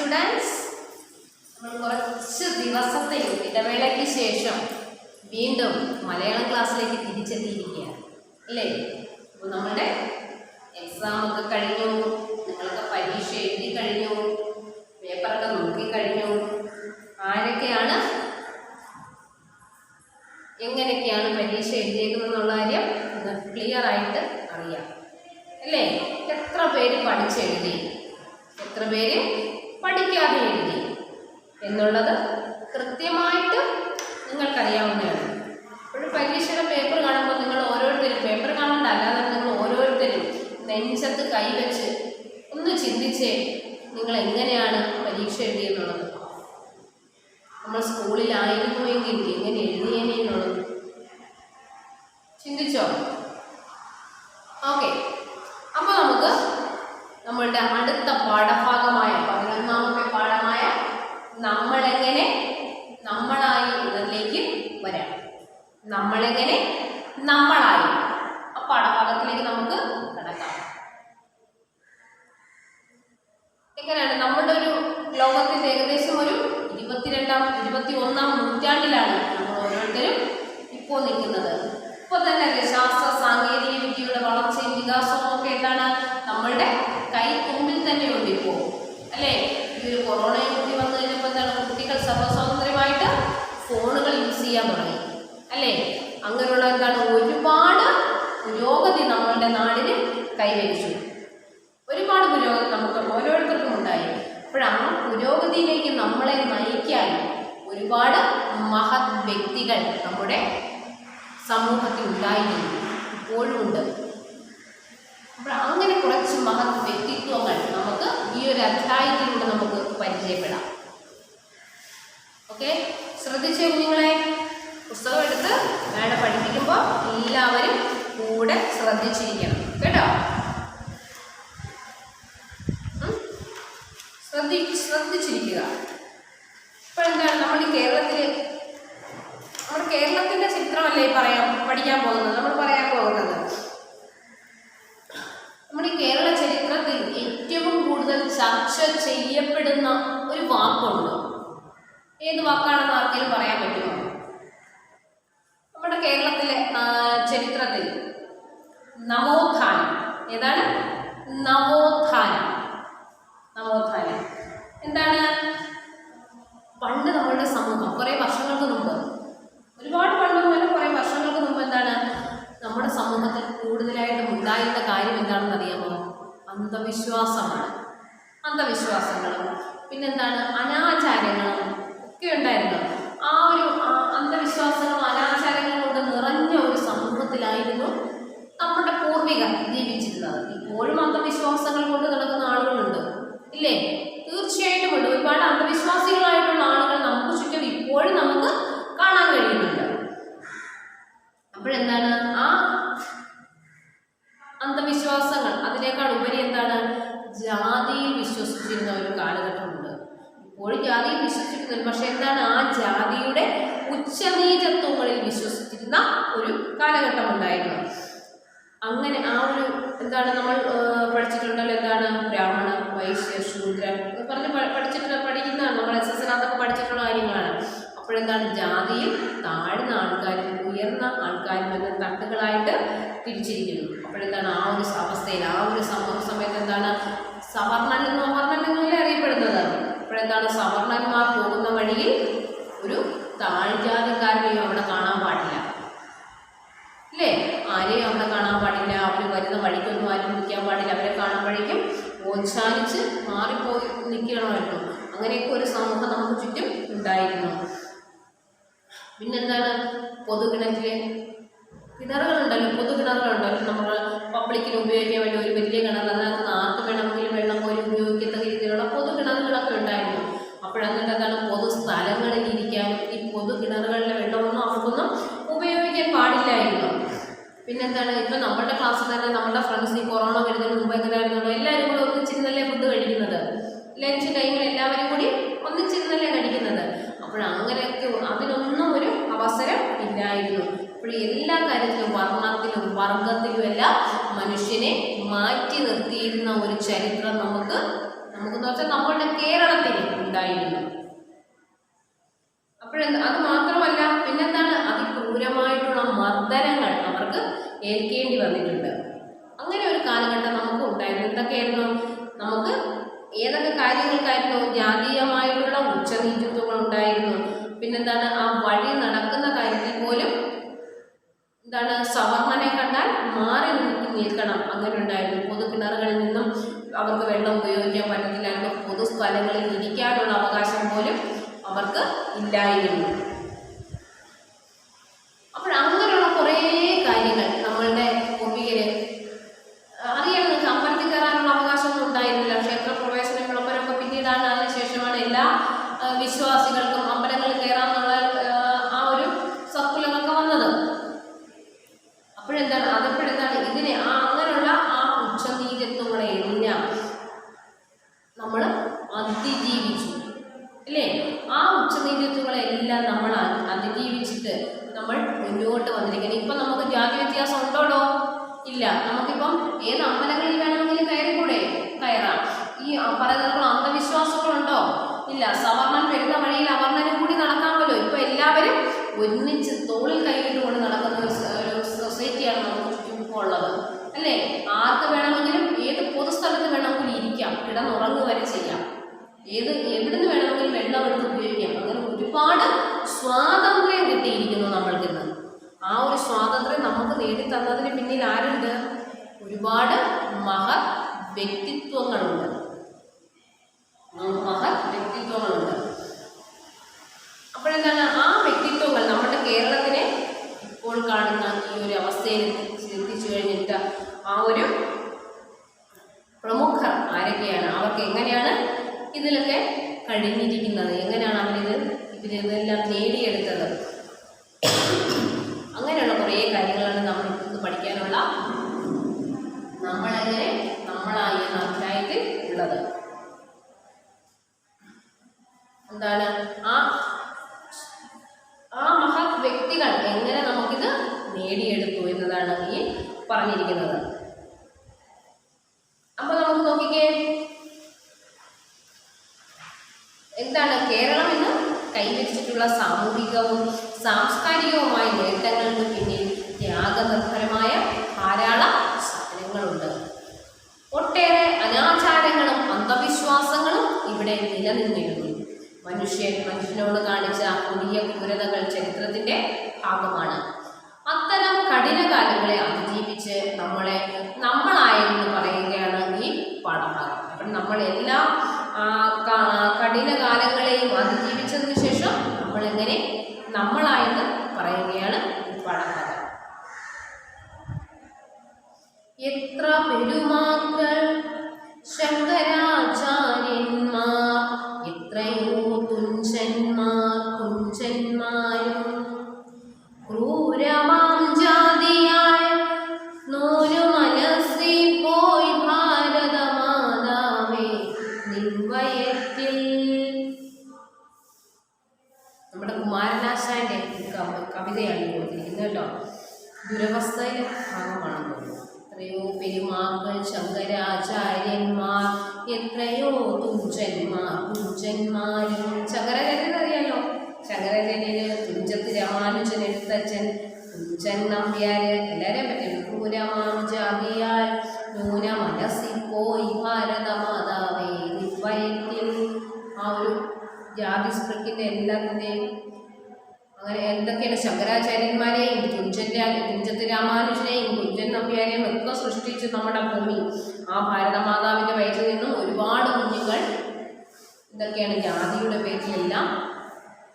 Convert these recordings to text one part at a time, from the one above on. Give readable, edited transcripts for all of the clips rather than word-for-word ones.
Students, നമ്മൾ കുറച്ച് ദിവസത്തെ ഇടവേളയ്ക്ക് ശേഷം വീണ്ടും മലയാളം ക്ലാസ്സിലേക്ക് തിരിച്ചെത്തിയിരിക്കുകയാണ് അല്ലേ? അപ്പോൾ നമ്മളുടെ എക്സാമൊക്കെ കഴിഞ്ഞു, നിങ്ങളൊക്കെ പരീക്ഷ എഴുതി കഴിഞ്ഞു, പേപ്പറൊക്കെ നോക്കിക്കഴിഞ്ഞു. ആരൊക്കെയാണ് എങ്ങനെയൊക്കെയാണ് പരീക്ഷ എഴുതിയേക്കുന്നതെന്നുള്ള കാര്യം ക്ലിയർ ആയിട്ട് അറിയാം അല്ലേ? എത്ര പേര് പഠിച്ചെഴുതി, എത്ര പേര് പഠിക്കാതെ എഴുതി എന്നുള്ളത് കൃത്യമായിട്ട് നിങ്ങൾക്കറിയാവുന്നതാണ്. ഒരു പരീക്ഷയുടെ പേപ്പർ കാണുമ്പോൾ നിങ്ങൾ ഓരോരുത്തരും പേപ്പർ കാണണ്ട, അല്ലാതെ നിങ്ങൾ ഓരോരുത്തരും നെഞ്ചത്ത് കൈവച്ച് ഒന്ന് ചിന്തിച്ചേ, നിങ്ങൾ എങ്ങനെയാണ് പരീക്ഷ എഴുതിയെന്നുള്ളത്. നമ്മൾ സ്കൂളിലായിരുന്നുവെങ്കിൽ എങ്ങനെ എഴുതിയേനെ എന്നുള്ളത് ചിന്തിച്ചോ? ഓക്കെ, അപ്പോൾ നമുക്ക് നമ്മളുടെ അടുത്ത പാഠഭാഗമായ 11ാമത്തെ പാഠമായ നമ്മളെങ്ങനെ നമ്മളായി എന്നതിലേക്ക് വരാം. നമ്മളെങ്ങനെ നമ്മളായി ആ പാഠഭാഗത്തിലേക്ക് നമുക്ക് കടക്കാം. എങ്ങനെയാണ് നമ്മളുടെ ഒരു ലോകത്തിൻ്റെ ഏകദേശം ഒരു 21ാം നൂറ്റാണ്ടിലാണ് നമ്മൾ ഓരോരുത്തരും ഇപ്പോൾ നിൽക്കുന്നത്. ഇപ്പോൾ തന്നെ ശാസ്ത്ര സാങ്കേതിക വിദ്യയുടെ വളർച്ചയും വികാസവും ഒക്കെ എന്താണ് നമ്മളുടെ കൈത്തുമ്പിൽ തന്നെയുണ്ട് ഇപ്പോൾ അല്ലേ? ഈ ഒരു കൊറോണയും കൂടി വന്നു കഴിഞ്ഞപ്പോൾ എന്താണ് കുട്ടികൾ സർവ്വസ്വാതന്ത്ര്യമായിട്ട് ഫോണുകൾ യൂസ് ചെയ്യാൻ തുടങ്ങി അല്ലേ? അങ്ങനെയുള്ള എന്താണ് ഒരുപാട് പുരോഗതി നമ്മളുടെ നാടിന് കൈവരിച്ചു. ഒരുപാട് പുരോഗതി നമുക്ക് ഓരോരുത്തർക്കും ഉണ്ടായി. അപ്പോൾ ആ പുരോഗതിയിലേക്ക് നമ്മളെ നയിക്കാൻ ഒരുപാട് മഹത് വ്യക്തികൾ നമ്മുടെ സമൂഹത്തിൽ ഉണ്ടായിരുന്നു, ഇപ്പോഴും ഉണ്ട്. അപ്പോൾ അങ്ങനെ കുറച്ച് മഹത് വ്യക്തിത്വങ്ങൾ നമുക്ക് ഈ ഒരു അധ്യായത്തിലൂടെ നമുക്ക് പരിചയപ്പെടാം. ഓക്കെ, ശ്രദ്ധിച്ചേ കുഞ്ഞുങ്ങളെ, പുസ്തകം എടുത്ത് വേണം പഠിപ്പിക്കുമ്പോൾ എല്ലാവരും കൂടെ ശ്രദ്ധിച്ചിരിക്കണം കേട്ടോ. ശ്രദ്ധിച്ചിരിക്കുക. ഇപ്പോൾ എന്താണ് നമ്മുടെ കേരളത്തിൻ്റെ ചിത്രമല്ലേ പഠിക്കാൻ പോകുന്നത്, നമ്മൾ പറയാൻ പോകുന്നത്. നമ്മുടെ കേരള ചരിത്രത്തിൽ ഏറ്റവും കൂടുതൽ ചർച്ച ചെയ്യപ്പെടുന്ന ഒരു വാക്കുണ്ട്. ഏത് വാക്കാണെന്ന് ആർക്കെങ്കിലും പറയാൻ പറ്റുമോ? നമ്മുടെ കേരളത്തിലെ ചരിത്രത്തിൽ നവോത്ഥാനം. ഏതാണ് നവോത്ഥാനം? നവോത്ഥാനം എന്താണ്? പണ്ട് നമ്മളുടെ സമൂഹം കുറേ വർഷങ്ങൾക്ക് മുമ്പ്, ഒരുപാട് പണ്ടൊന്നുമല്ല, കുറേ വർഷങ്ങൾക്ക് മുമ്പ് എന്താണ് നമ്മുടെ സമൂഹത്തിൽ കൂടുതലായിട്ടും ഉണ്ടായിരുന്ന കാര്യം എന്താണെന്ന് അറിയാമോ? അന്ധവിശ്വാസമാണ്. അന്ധവിശ്വാസങ്ങളും പിന്നെന്താണ് അനാചാരങ്ങളും ഒക്കെ ഉണ്ടായിരുന്നു. ആ ഒരു അന്ധവിശ്വാസങ്ങളും അനാചാരങ്ങളും കൊണ്ട് നിറഞ്ഞ ഒരു സമൂഹത്തിലായിരുന്നു നമ്മുടെ പൂർവികർ ജീവിച്ചിരുന്നത്. ഇപ്പോഴും അന്ധവിശ്വാസങ്ങൾ കൊണ്ട് നടക്കുന്ന ആളുകളുണ്ട് ഇല്ലേ? തീർച്ചയായിട്ടും ഉണ്ട്. ഒരുപാട് അന്ധവിശ്വാസികളായിട്ടുള്ള ആളുകൾ നമുക്ക് ചുറ്റും ഇപ്പോഴും നമുക്ക് കാണാൻ കഴിയുന്നുണ്ട്. അപ്പോഴെന്താണ് ആ അന്ധവിശ്വാസങ്ങൾ അതിനേക്കാൾ ഉപരി എന്താണ് ജാതിയിൽ വിശ്വസിച്ചിരുന്ന ഒരു കാലഘട്ടമുണ്ട്. ഇപ്പോഴും ജാതിയിൽ വിശ്വസിച്ചിരുന്നത്, പക്ഷെ എന്താണ് ആ ജാതിയുടെ ഉച്ചനീചത്വങ്ങളിൽ വിശ്വസിച്ചിരുന്ന ഒരു കാലഘട്ടം ഉണ്ടായിരുന്നു. അങ്ങനെ ആ ഒരു എന്താണ് നമ്മൾ പഠിച്ചിട്ടുണ്ടല്ലോ, എന്താണ് ബ്രാഹ്മണ വൈശ്യ ശൂദ്ര പറഞ്ഞ് പഠിക്കുന്നതാണ് നമ്മൾ SSLനകത്തൊക്കെ പഠിച്ചിട്ടുള്ള കാര്യങ്ങളാണ്. അപ്പോഴെന്താണ് ജാതിയിൽ താഴ്ന്ന ആൾക്കാരും ഉയർന്ന ആൾക്കാരും എന്ന തട്ടുകളായിട്ട് തിരിച്ചിരിക്കുന്നു. അപ്പോഴെന്താണ് ആ ഒരു അവസ്ഥയിൽ ആ ഒരു സമയത്ത് എന്താണ് സവർണനെന്നും അവർണനെന്നുമല്ലേ അറിയപ്പെടുന്നത്. അപ്പോഴെന്താണ് സവർണന്മാർ പോകുന്ന വഴിയിൽ ഒരു താഴ്ജാതിക്കാരനെയും അവിടെ കാണാൻ പാടില്ല അല്ലേ? ആരെയും അവിടെ കാണാൻ പാടില്ല. അവർ വരുന്ന വഴിക്കൊന്നും ആരും നിൽക്കാൻ പാടില്ല. അവരെ കാണുമ്പോഴേക്കും ഓച്ചാനിച്ച് മാറിപ്പോയി നിൽക്കണമായിരുന്നു. അങ്ങനെയൊക്കെ ഒരു സമൂഹം നമുക്ക് ചുറ്റും ഉണ്ടായിരുന്നു. പിന്നെന്താണ് പൊതുകിണറ്റിലെ കിണറുകളുണ്ടല്ലോ, പൊതുകിണറുകളുണ്ടല്ലോ, നമ്മൾ പബ്ലിക്കിന് ഉപയോഗിക്കാൻ വേണ്ടി ഒരു വലിയ കിണർ, അതിനകത്ത് ആർക്ക് വേണമെങ്കിലും വെള്ളം കോരി ഉപയോഗിക്കത്തക്ക രീതിയിലുള്ള പൊതുകിണറുകളൊക്കെ ഉണ്ടായിരുന്നു. അപ്പോഴന്നിട്ട് എന്താണ് പൊതു സ്ഥലങ്ങളിൽ ഇരിക്കാനും ഈ പൊതുകിണറുകളിലെ വെള്ളമൊന്നും അവർക്കൊന്നും ഉപയോഗിക്കാൻ പാടില്ലായിരുന്നു. പിന്നെന്താണ് ഇപ്പം നമ്മുടെ ക്ലാസ്സിൽ തന്നെ നമ്മുടെ ഫ്രണ്ട്സ് ഈ കൊറോണ വരുന്നതിന് മുമ്പ് എങ്ങനെയായിരുന്നല്ലോ എല്ലാവരും കൂടി ഒന്നിച്ചിരുന്നല്ലേ ഫുഡ് കഴിക്കുന്നത്. ലഞ്ച് ടൈമിൽ എല്ലാവരും കൂടി ഒന്നിച്ചിരുന്നല്ലേ കഴിക്കുന്നത്. അപ്പോഴങ്ങനെയൊക്കെ അതിനൊന്നും ഒരു അവസരം ഇല്ലായിരുന്നു. അപ്പോൾ എല്ലാ കാര്യത്തിലും വർണ്ണത്തിലും വർഗത്തിലുമെല്ലാം മനുഷ്യനെ മാറ്റി നിർത്തിയിരുന്ന ഒരു ചരിത്രം നമുക്കെന്ന് വെച്ചാൽ നമ്മളുടെ കേരളത്തിൽ ഏൽക്കേണ്ടി വന്നിട്ടുണ്ട്. അങ്ങനെ ഒരു കാലഘട്ടം നമുക്ക് ഉണ്ടായിരുന്നു. എന്തൊക്കെയായിരുന്നു? നമുക്ക് ഏതൊക്കെ കാര്യങ്ങൾക്കായിരുന്നു? ജാതീയമായിട്ടുള്ള ഉച്ചനീചത്വങ്ങൾ ഉണ്ടായിരുന്നു. പിന്നെന്താണ്? ആ വഴി നടക്കുന്ന കാര്യത്തിൽ പോലും എന്താണ്? സവർണനെ കണ്ടാൽ മാറി നിൽക്കണം, അങ്ങനെ ഉണ്ടായിരുന്നു. പൊതു കിണറുകളിൽ നിന്നും അവർക്ക് വെള്ളം ഉപയോഗിക്കാൻ പറ്റത്തില്ലായിരുന്നു. പൊതു സ്ഥലങ്ങളിൽ ഇരിക്കാനുള്ള അവകാശം പോലും അവർക്ക് ഇല്ലായിരുന്നു. അപ്പോൾ അങ്ങനെയുള്ള കുറേ കാര്യങ്ങൾ നമ്മളുടെ പൂർവികര് അറിയാം. നിങ്ങൾക്ക് അമ്പലത്തിൽ കയറാനുള്ള അവകാശമൊന്നും ഉണ്ടായിരുന്നില്ല. ക്ഷേത്ര പ്രവേശന വിളംബരമൊക്കെ പിന്നീടാണ്, അതിനുശേഷമാണ് എല്ലാ വിശ്വാസികൾക്കും അമ്പലങ്ങളിൽ കയറാനുള്ള ആ ഒരു സർക്കുലറൊക്കെ വന്നത്. അപ്പോഴെന്താണ്? ഇതിനെ അങ്ങനെയുള്ള ആ ഉച്ചനീചത്വങ്ങളെ എല്ലാം നമ്മൾ അതിജീവിച്ചു, അല്ലേ? ആ ഉച്ചനീചത്വങ്ങളെല്ലാം നമ്മൾ അതിജീവിച്ചിട്ട് നമ്മൾ മുന്നോട്ട് വന്നിരിക്കുന്നത്. ഇപ്പം നമുക്ക് ജാതി വ്യത്യാസം ഉണ്ടോടോ? ഇല്ല. നമുക്കിപ്പം ഏത് അമ്പലങ്ങളിൽ വേണമെങ്കിലും കയറാം. ഈ പറയുന്ന അന്ധവിശ്വാസങ്ങളുണ്ടോ? ഇല്ല. സവർണൻ വരുന്ന വഴിയിൽ അവർണനും കൂടി നടക്കാമല്ലോ. ഇപ്പം എല്ലാവരും ഒന്നിച്ച് തോളിൽ കൈയിട്ടുകൊണ്ട് നടക്കുന്ന ഒരു സൊസൈറ്റിയാണ് നമുക്ക് ചുറ്റും ഉള്ളത്, അല്ലേ? ആർക്ക് വേണമെങ്കിലും ഏത് പൊതുസ്ഥലത്ത് വേണമെങ്കിലും ഇരിക്കാം, കിടന്നുറങ്ങുക വരെ ചെയ്യാം, എവിടുന്ന് വേണമെങ്കിലും വെള്ളം എടുത്ത് ഉപയോഗിക്കാം. അങ്ങനെ ഒരുപാട് സ്വാതന്ത്ര്യം കിട്ടിയിരിക്കുന്നു നമ്മൾക്കിന്ന്. ആ ഒരു സ്വാതന്ത്ര്യം നമുക്ക് നേടിത്തന്നതിന് പിന്നിൽ ആരുണ്ട്? ഒരുപാട് മഹത് വ്യക്തിത്വങ്ങളുണ്ട്. അപ്പോഴെന്താണ്? ആ വ്യക്തിത്വങ്ങൾ നമ്മുടെ കേരളത്തിനെ ഇപ്പോൾ കാണുന്ന ഈ ഒരു അവസ്ഥയിൽ എത്തിച്ചു കഴിഞ്ഞിട്ട് ആ ഒരു പ്രമുഖർ ആരൊക്കെയാണ്? അവർക്ക് എങ്ങനെയാണ് ഇതിലൊക്കെ കഴിഞ്ഞിരിക്കുന്നത്? എങ്ങനെയാണ് ഇവരിതെല്ലാം നേടിയെടുത്തത്? അങ്ങനെയുള്ള കുറേ കാര്യങ്ങളാണ് നമ്മൾ ഇന്ന് പഠിക്കാനുള്ള നമ്മളെങ്ങനെ നമ്മളായി എന്ന അധ്യായത്തിൽ ഉള്ളത്. എന്താണ്? ആ മഹത് വ്യക്തികൾ എങ്ങനെ നമുക്കിത് നേടിയെടുത്തു എന്നതാണ് ഈ പറഞ്ഞിരിക്കുന്നത്. അപ്പൊ നമുക്ക് നോക്കിക്കേ, എന്താണ് കേരളം ഇന്ന് കൈവരിച്ചിട്ടുള്ള സാമൂഹികവും സാംസ്കാരികവുമായ നേട്ടങ്ങൾക്ക് പിന്നിൽ ത്യാഗനിർഭരമായ ധാരാളം സാധനങ്ങളുണ്ട്. ഒട്ടേറെ അനാചാരങ്ങളും അന്ധവിശ്വാസങ്ങളും ഇവിടെ നിലനിന്നിരുന്നു. മനുഷ്യനോട് കാണിച്ച കൊടിയ ക്രൂരതകൾ ചരിത്രത്തിന്റെ ഭാഗമാണ്. അത്തരം കഠിനകാലങ്ങളെ അതിജീവിച്ച് നമ്മളായെന്ന് പറയുകയാണ് ഈ പാഠഭാഗം. അപ്പം നമ്മൾ എല്ലാ കഠിനകാലങ്ങളെയും അതിജീവിച്ചതിന് ശേഷം നമ്മളെങ്ങനെ നമ്മളായെന്ന് പറയുകയാണ് ഈ പാഠഭാഗം. എത്ര പെരുമാക്കൾ ശങ്കരാചാര്യന്മാർ, എത്രയോ കുഞ്ചന്മാരും ക്രൂരമാം ജാതിയായ നൂരു മനസ്സിൽ പോയി ഭാരതമാതാവേ നിൻവയറ്റിൽ. നമ്മുടെ കുമാരനാശാന്റെ കവിതയാണ് കൊടുത്തിരിക്കുന്നത് കേട്ടോ. ദുരവസ്ഥയിലെ ഭാഗമാണെന്ന് തോന്നുന്നു. എത്രയോ പെരുമാക്കൾ ശങ്കരാചാര്യന്മാർ, എത്രയോ കുഞ്ചന്മാരും. ശങ്കരാചാര്യൻ അറിയാലോ. ശങ്കരാചാര്യന്, തുഞ്ചത്ത് രാമാനുജൻ എഴുത്തച്ഛൻ, കുഞ്ചൻ നമ്പ്യാര്, എല്ലാവരെയും പറ്റും. ക്രൂരമാം ജാതിയാൽ നൂന മനസ്സിൽ പോയി ഭാരതമാതാവേ നിൻവയറ്റിൽ. ആ ഒരു ജാതി സ്പൃക്കിൻ്റെ എല്ലാത്തിൻ്റെയും അങ്ങനെ എന്തൊക്കെയാണ് ശങ്കരാചാര്യന്മാരെയും തുഞ്ചത്ത് രാമാനുജനെയും കുഞ്ചൻ നമ്പ്യാരെയും ഒക്കെ സൃഷ്ടിച്ച് നമ്മുടെ ഭൂമി ആ ഭാരതമാതാവിൻ്റെ വയറ്റിൽ നിന്നും ഒരുപാട് കുഞ്ഞുങ്ങൾ ഇതൊക്കെയാണ് ജാതിയുടെ പേരിലെല്ലാം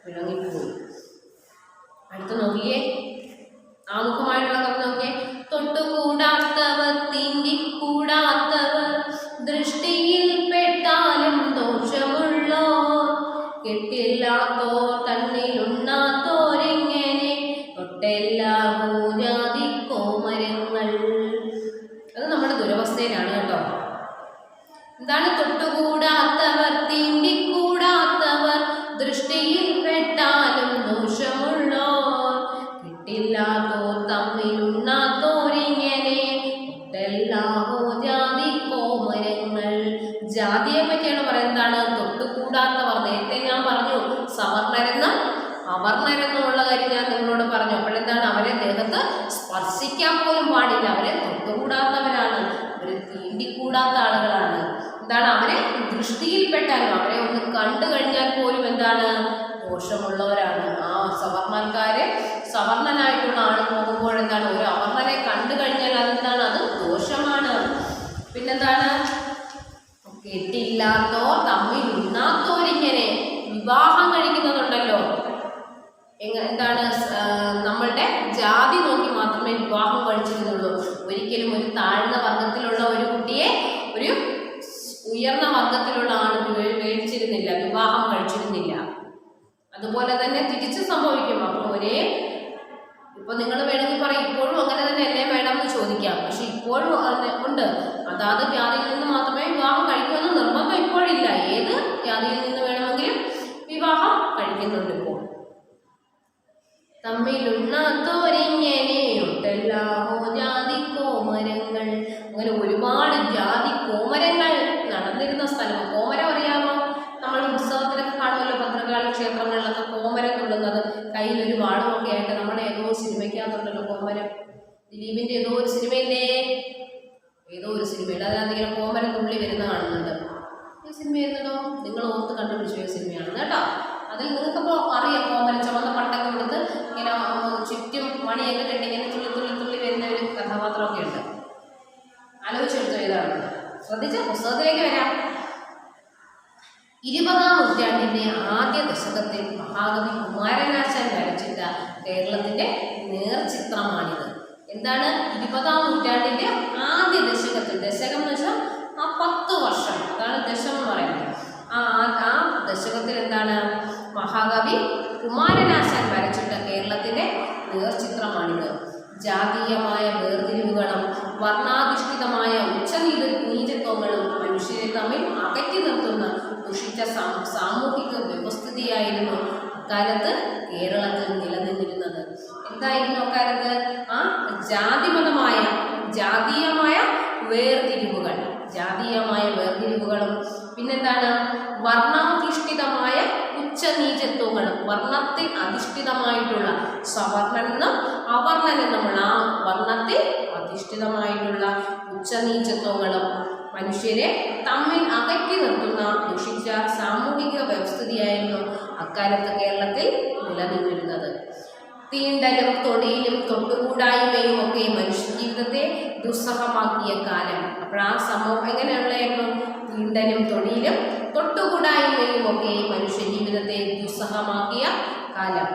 വിളങ്ങിപ്പോയി. അടുത്ത് നോക്കിയേ, ആമുഖമായിട്ടുള്ള കഥ നോക്കിയേ. തൊട്ടുകൂടാത്തവർ തീണ്ടിക്കൂടാത്തവർ ദൃഷ്ടിയിൽ പെട്ടാലും ദോഷമുള്ളോ, കെട്ടില്ലാത്തോർ തന്നിലുണ്ണാത്തോരെങ്ങനെ തൊട്ടെല്ലാ ജാതി കോമരങ്ങൾ. അത് നമ്മുടെ ദുരവസ്ഥയിലാണ് കേട്ടോ. എന്താണ്? തൊട്ടുകൂടാത്തവർ തീണ്ടിക്കൂടാത്തവർ ദൃഷ്ടിയിൽ പെട്ടാലും ദോഷമുള്ളോ, കിട്ടില്ലാത്തോർ തമ്മിലുണ്ണാത്തോരിങ്ങനെ തൊട്ടെല്ലാഹോ ജാതി കോമരങ്ങൾ. ജാതിയെ പറ്റിയാണ് പറയുന്നതാണ്. തൊട്ടുകൂടാത്തവർ, നേരത്തെ ഞാൻ പറഞ്ഞു സവർണരെന്നും അവർണരെന്നുമുള്ള കാര്യം ഞാൻ നിങ്ങളോട് പറഞ്ഞു. അപ്പോഴെന്താണ്? അവരെ ദേഹത്ത് സ്പർശിക്കാൻ പോലും ദൃഷ്ടിയിൽപ്പെട്ടാലും അവരെ ഒന്ന് കണ്ടു കഴിഞ്ഞാൽ പോലും എന്താണ്, ദോഷമുള്ളവരാണ്. ആ സവർണക്കാരെ സവർണനായിട്ടുള്ള ആൾ പോകുമ്പോൾ എന്താണ്, ഒരു അവർണനെ കണ്ടു കഴിഞ്ഞാൽ അതെന്താണ്, അത് ദോഷമാണ്. പിന്നെന്താണ്, കെട്ടില്ലാത്തോർ തമ്മിൽ ഉണ്ണാത്തോരിങ്ങനെ വിവാഹം കഴിക്കുന്നതുണ്ടല്ലോ. എന്താണ്, നമ്മളുടെ ജാതി നോക്കി മാത്രമേ വിവാഹം കഴിച്ചിരുന്നുള്ളൂ. ഒരിക്കലും ഒരു താഴ്ന്ന വർഗത്തിലുള്ള ഒരു കുട്ടിയെ ഒരു ഉയർന്ന വർഗത്തിലുള്ള ആൾ മേടിച്ചിരുന്നില്ല, വിവാഹം കഴിച്ചിരുന്നില്ല. അതുപോലെ തന്നെ തിരിച്ച് സംഭവിക്കും. അപ്പോൾ ഇപ്പൊ നിങ്ങൾ വേണമെങ്കിൽ പറയും ഇപ്പോഴും അങ്ങനെ തന്നെ അല്ലേ വേണം എന്ന് ചോദിക്കാം. പക്ഷെ ഇപ്പോഴും ഉണ്ട്, അതാത് ജാതിയിൽ നിന്ന് മാത്രമേ വിവാഹം കഴിക്കുമെന്ന് നിർബന്ധം ഇപ്പോഴില്ല. ഏത് ജാതിയിൽ നിന്ന് വേണമെങ്കിലും വിവാഹം കഴിക്കുന്നുണ്ട് ഇപ്പോൾ. തമ്മിലുണ്ണാത്തോരിങ്ങനെയുണ്ടല്ലാഹോ ജാതി കോമരങ്ങൾ. അങ്ങനെ ഒരുപാട് ജാതി കോമരങ്ങൾ നടന്നിരുന്ന സ്ഥലം. കോമരം അറിയാമോ? നമ്മൾ ഉത്സവത്തിനൊക്കെ കാണുമല്ലോ, ഭദ്രകാളി ക്ഷേത്രങ്ങളിലൊക്കെ കോമരം തുള്ളുന്നത്, കയ്യിലൊരു വാളുമൊക്കെ ആയിട്ട്. നമ്മുടെ ഏതോ സിനിമയ്ക്കകത്തുണ്ടല്ലോ കോമരം, ദിലീപിന്റെ ഏതോ ഒരു സിനിമയില്ലേ, ഏതോ ഒരു സിനിമയുണ്ട്, അതിനകത്ത് ഇങ്ങനെ കോമരം തുള്ളി വരുന്ന കാണുന്നുണ്ട്. ഈ സിനിമയായിരുന്നല്ലോ, നിങ്ങൾ ഓർത്ത് കണ്ടുപിടിച്ച സിനിമയാണ് കേട്ടോ. അതിൽ നിങ്ങൾക്കപ്പോൾ അറിയാം, കോമരം ചുവന്ന പട്ടൊക്കെ കൊടുത്ത് ഇങ്ങനെ ചുറ്റും മണിയൊക്കെ കെട്ടി ഇങ്ങനെ തുള്ളി തുള്ളി തുള്ളി വരുന്ന ഒരു കഥാപാത്രമൊക്കെ ഉണ്ട്. ആലോചിച്ചെടുത്തോ ഏതാണ്? ശ്രദ്ധിച്ച പുസ്തകത്തിലേക്ക് വരാം. 20-ാം നൂറ്റാണ്ടിന്റെ ആദ്യ ദശകത്തിൽ മഹാകവി കുമാരനാശാൻ വരച്ചിട്ട കേരളത്തിന്റെ നേർചിത്രമാണിത്. എന്താണ്? 20-ാം നൂറ്റാണ്ടിന്റെ ആദ്യ ദശകത്തിൽ, ദശകം എന്ന് വെച്ചാൽ ആ 10 വർഷം, അതാണ് ദശകം എന്ന് പറയുന്നത്. ആ ദശകത്തിൽ എന്താണ്, മഹാകവി കുമാരനാശാൻ വരച്ചിട്ട കേരളത്തിന്റെ നേർചിത്രമാണിത്. ജാതീയമായ വേർതിരിവുകളും വർണ്ണാധിഷ്ഠിതമായ നീചത്വങ്ങളും മനുഷ്യരെ തമ്മിൽ അകറ്റി നിർത്തുന്ന ദുഷിച്ച സാമൂഹിക വ്യവസ്ഥിതിയായിരുന്നു അക്കാലത്ത് കേരളത്തിൽ നിലനിന്നിരുന്നത്. എന്തായിരുന്നു അക്കാലത്ത്? ആ ജാതീയമായ വേർതിരിവുകളും പിന്നെന്താണ്, വർണ്ണാധിഷ്ഠിതമായ ഉച്ചനീചത്വങ്ങളും. വർണ്ണത്തിൽ അധിഷ്ഠിതമായിട്ടുള്ള സവർണനെന്നും അവർണനെന്നുമുള്ള ആ വർണ്ണത്തിൽ അധിഷ്ഠിതമായിട്ടുള്ള ഉച്ചനീചത്വങ്ങളും മനുഷ്യരെ തമ്മിൽ അകറ്റി നിർത്തുന്ന ദുഷിച്ച സാമൂഹിക വ്യവസ്ഥിതിയായിരുന്നു അക്കാലത്ത് കേരളത്തിൽ നിലനിന്നിരുന്നത്. തീണ്ടലും തൊടിയിലും തൊട്ടുകൂടായ്മയും ഒക്കെ മനുഷ്യ ജീവിതത്തെ ദുസ്സഹമാക്കിയ കാലം. അപ്പോൾ ആ സമൂഹം എങ്ങനെയുള്ളായിരുന്നു? തീണ്ടലും തൊടിയിലും തൊട്ടുകൂടായ്മയും ഒക്കെ മനുഷ്യ ജീവിതത്തെ ദുസ്സഹമാക്കിയ കാലം.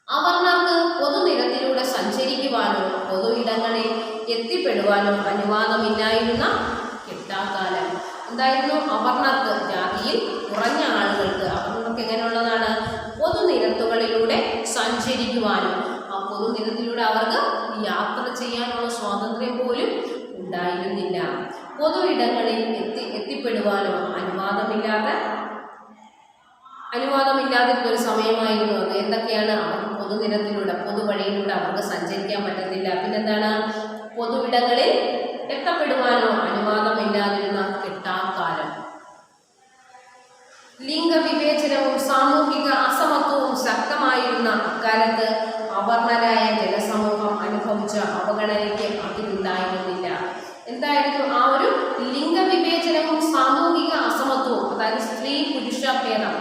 അവർണർക്ക് പൊതുനിരത്തിലൂടെ സഞ്ചരിക്കുവാനോ പൊതു ഇടങ്ങളിൽ എത്തിപ്പെടുവാനോ അനുവാദമില്ലായിരുന്ന കെട്ടാക്കാലം. എന്തായിരുന്നു? അവർണർക്ക്, ജാതിയിൽ കുറഞ്ഞ ആളുകൾക്ക്, അവർണർക്ക് എങ്ങനെയുള്ളതാണ്? പൊതുനിരത്തുകളിലൂടെ സഞ്ചരിക്കുവാനും ആ പൊതുനിരത്തിലൂടെ അവർക്ക് യാത്ര ചെയ്യാനുള്ള സ്വാതന്ത്ര്യം പോലും ഉണ്ടായിരുന്നില്ല. പൊതു ഇടങ്ങളിൽ എത്തിപ്പെടുവാനോ അനുവാദമില്ലാതിരുന്ന ഒരു സമയമായിരുന്നു അത്. എന്തൊക്കെയാണ്? അവർക്ക് പൊതുനിരത്തിലൂടെ, പൊതുവഴിയിലൂടെ അവർക്ക് സഞ്ചരിക്കാൻ പറ്റത്തില്ല. പിന്നെന്താണ്? പൊതുവിടങ്ങളിൽ എത്തപ്പെടുവാനോ അനുവാദമില്ലാതിരുന്ന കെട്ടാക്കാലം. ലിംഗവിവേചനവും സാമൂഹിക അസമത്വവും ശക്തമായിരുന്ന അക്കാലത്ത് അവർണരായ ജനസമൂഹം അനുഭവിച്ച അവഗണനയ്ക്ക് അതിലുണ്ടായിരുന്നില്ല. എന്തായിരുന്നു? ആ ഒരു ലിംഗവിവേചനവും സാമൂഹിക അസമത്വവും, അതായത് സ്ത്രീ പുരുഷ ഭേദം,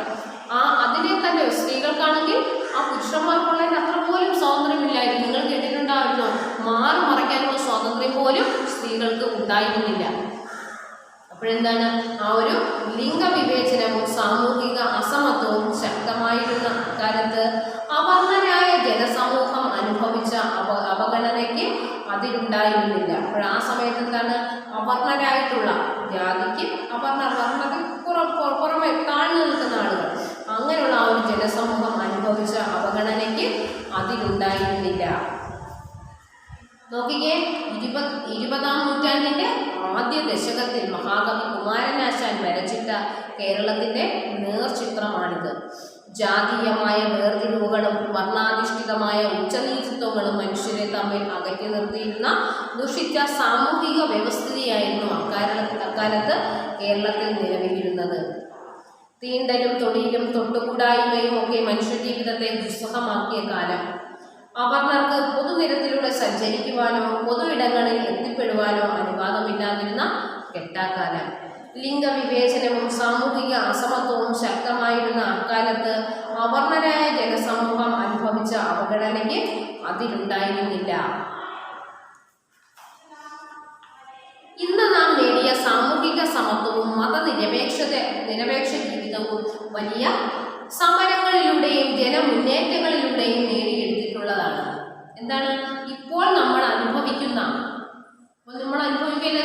അതിനെ തന്നെ സ്ത്രീകൾക്കാണെങ്കിൽ ആ പുരുഷന്മാർക്കുള്ളതിന് അത്ര പോലും സ്വാതന്ത്ര്യമില്ലായിരുന്നു. നിങ്ങൾ കേട്ടിട്ടുണ്ടായിരുന്നു, മാറി മറയ്ക്കാനുള്ള സ്വാതന്ത്ര്യം പോലും സ്ത്രീകൾക്ക് ഉണ്ടായിരുന്നില്ല. അപ്പോഴെന്താണ്? ആ ഒരു ലിംഗവിവേചനവും സാമൂഹിക അസമത്വവും ശക്തമായിരുന്ന അക്കാലത്ത് അവർണരായ ജനസമൂഹം അനുഭവിച്ച അവഗണനയ്ക്ക് അതിലുണ്ടായിരുന്നില്ല. അപ്പോൾ ആ സമയത്ത് എന്താണ്? അവർണരായിട്ടുള്ള ജാതിക്ക്, വർണ്ണത്തിൽ പുറമെ താഴ്ന്നു നിൽക്കുന്ന ആളുകൾ, അങ്ങനെയുള്ള ആ ഒരു ജനസമൂഹം അനുഭവിച്ച അവഗണനയ്ക്ക് അതിലുണ്ടായിരുന്നില്ല. നോക്കിക്കേ, 20-ാം നൂറ്റാണ്ടിന്റെ ആദ്യ ദശകത്തിൽ മഹാകവി കുമാരനാശാൻ വരച്ചിട്ട കേരളത്തിന്റെ നേർചിത്രമാണിത്. ജാതീയമായ വേർതിരിവുകളും വർണ്ണാധിഷ്ഠിതമായ ഉച്ചനീചത്വങ്ങളും മനുഷ്യരെ തമ്മിൽ അകറ്റി നിർത്തിയിരുന്ന ദുഷിച്ച സാമൂഹിക വ്യവസ്ഥിതിയായിരുന്നു അക്കാലത്ത് കേരളത്തിൽ നിലവിലിരുന്നത്. തീണ്ടലും തൊടിയിലും തൊട്ടുകൂടായ്മയും ഒക്കെ മനുഷ്യജീവിതത്തെ ദുസ്സഹമാക്കിയ കാലം. അവർണർക്ക് പൊതുനിരത്തിലൂടെ സഞ്ചരിക്കുവാനോ പൊതു ഇടങ്ങളിൽ എത്തിപ്പെടുവാനോ അനുവാദമില്ലാതിരുന്ന കെട്ടാക്കാലം. ലിംഗവിവേചനവും സാമൂഹിക അസമത്വവും ശക്തമായിരുന്ന അക്കാലത്ത് അവർണരായ ജനസമൂഹം അനുഭവിച്ച അവഗണനയ്ക്ക് അതിലുണ്ടായിരുന്നില്ല. ഇന്ന് നാം നേടിയ സാമൂഹിക സമത്വവും നിരപേക്ഷ ജീവിതവും വലിയ സമരങ്ങളിലൂടെയും ജനമുന്നേറ്റങ്ങളിലൂടെയും നേടിയെടുത്തിട്ടുള്ളതാണ്. എന്താണ് ഇപ്പോൾ നമ്മൾ അനുഭവിക്കുന്ന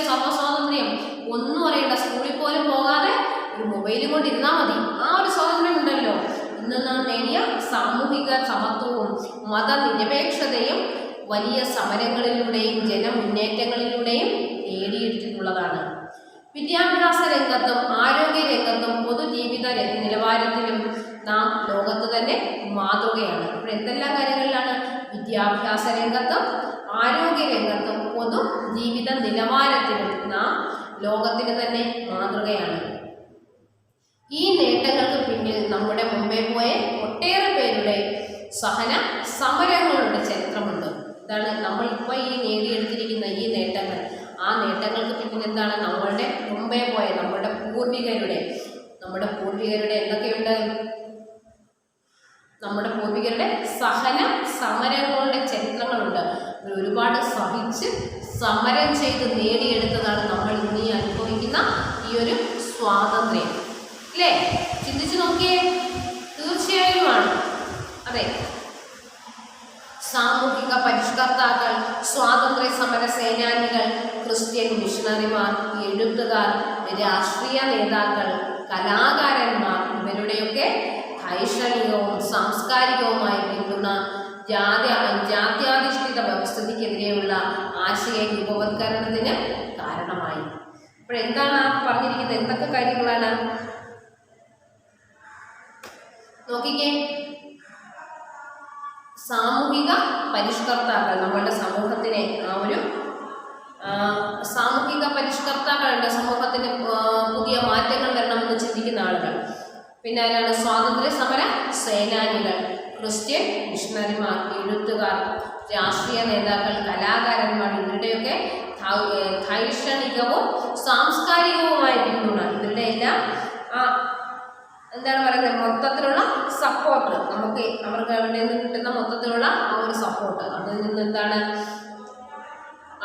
സർവ്വസ്വാതന്ത്ര്യം? ഒന്നും അറിയണ്ട, സ്കൂളിൽ പോലും പോകാതെ ഒരു മൊബൈലും കൊണ്ടിരുന്നാൽ മതി. ആ ഒരു സ്വാതന്ത്ര്യം ഉണ്ടല്ലോ. ഇന്ന് നാം നേടിയ സാമൂഹിക സമത്വവും മതനിരപേക്ഷതയും വലിയ സമരങ്ങളിലൂടെയും ജനമുന്നേറ്റങ്ങളിലൂടെയും നേടിയെടുത്തിട്ടുള്ളതാണ്. വിദ്യാഭ്യാസ രംഗത്തും ആരോഗ്യ രംഗത്തും പൊതുജീവിത നിലവാരത്തിലും നാം ലോകത്ത് തന്നെ മാതൃകയാണ്. അപ്പോൾ എന്തെല്ലാം കാര്യങ്ങളിലാണ്? വിദ്യാഭ്യാസ രംഗത്തും ആരോഗ്യ രംഗത്തും പൊതുജീവിത നിലവാരത്തിലും നാം ലോകത്തിന് തന്നെ മാതൃകയാണ്. ഈ നേട്ടങ്ങൾക്ക് പിന്നിൽ നമ്മുടെ മുമ്പേ പോയ ഒട്ടേറെ പേരുടെ സഹന സമരങ്ങളുടെ ചരിത്രമുണ്ട്. ഇതാണ് നമ്മൾ ഇപ്പോൾ ഈ നേടിയെടുത്തിരിക്കുന്ന ഈ നേട്ടങ്ങൾ. ആ നേട്ടങ്ങൾക്ക് പിന്നിൽ എന്താണ്? നമ്മളുടെ മുമ്പേ പോയ നമ്മുടെ പൂർവികരുടെ എന്തൊക്കെയുണ്ട്? നമ്മുടെ പൂർവികരുടെ സഹന സമരങ്ങളുടെ ചരിത്രങ്ങളുണ്ട്. ഒരുപാട് സഹിച്ച് സമരം ചെയ്ത് നേടിയെടുത്തതാണ് നമ്മൾ ഇനി അനുഭവിക്കുന്ന ഈ ഒരു സ്വാതന്ത്ര്യം. അല്ലേ? ചിന്തിച്ചു നോക്കിയേ. തീർച്ചയായുമാണ്. അതെ, സാമൂഹിക പരിഷ്കർത്താക്കൾ, സ്വാതന്ത്ര്യ സമര സേനാനികൾ, ക്രിസ്ത്യൻ മിഷണറിമാർ, എഴുത്തുകാർ, രാഷ്ട്രീയ നേതാക്കൾ, കലാകാരന്മാർ ഇവരുടെയൊക്കെ ധൈഷണികവും സാംസ്കാരികവുമായ പിന്തുണ ജാത്യാധിഷ്ഠിത വ്യവസ്ഥിതിക്കെതിരെയുള്ള ആശയ രൂപവത്കരണത്തിന് കാരണമായി. അപ്പോഴെന്താണ് പറഞ്ഞിരിക്കുന്നത്? എന്തൊക്കെ കാര്യങ്ങളാണ്? നോക്കിക്കേ. സാമൂഹിക പരിഷ്കർത്താക്കൾ നമ്മളുടെ സമൂഹത്തിനെ സാമൂഹിക പരിഷ്കർത്താക്കളുടെ സമൂഹത്തിന് പുതിയ മാറ്റങ്ങൾ വരണമെന്ന് ചിന്തിക്കുന്ന ആളുകൾ. പിന്നെ ആരാണ്? സ്വാതന്ത്ര്യ സമര സേനാനികൾ, ക്രിസ്ത്യൻ മിഷണറിമാർ, എഴുത്തുകാർ, രാഷ്ട്രീയ നേതാക്കൾ, കലാകാരന്മാർ ഇവരുടെയൊക്കെ ധൈഷണികവും സാംസ്കാരികവുമായ പിന്തുണ, ഇവരുടെ എല്ലാം എന്താണ് പറയുന്നത്? മൊത്തത്തിലുള്ള സപ്പോർട്ട്, നമുക്ക് അവർക്ക് അവിടെ നിന്ന് കിട്ടുന്ന മൊത്തത്തിലുള്ള ആ ഒരു സപ്പോർട്ട്, അതിൽ നിന്ന് എന്താണ്